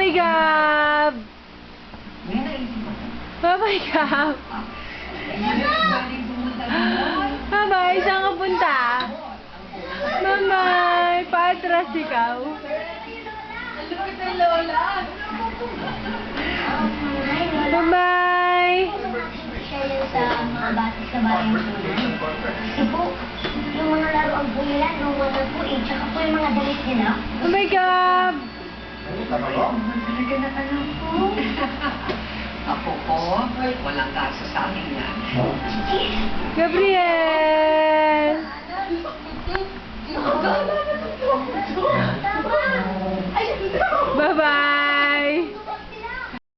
Bye-bye, Gab! Bye-bye, Gab! Bye-bye, saan ka punta? Bye-bye! Paatras ikaw. Bye-bye! Sa mga bata sa bayan po na. Kasi po, yung mga laruan po nila, lumana po eh. Tsaka po yung mga damit nila. Bye-bye, Gab! Talaga na alam po. Ako po, walang kaso sa akin yan. Gabriel! Bye-bye!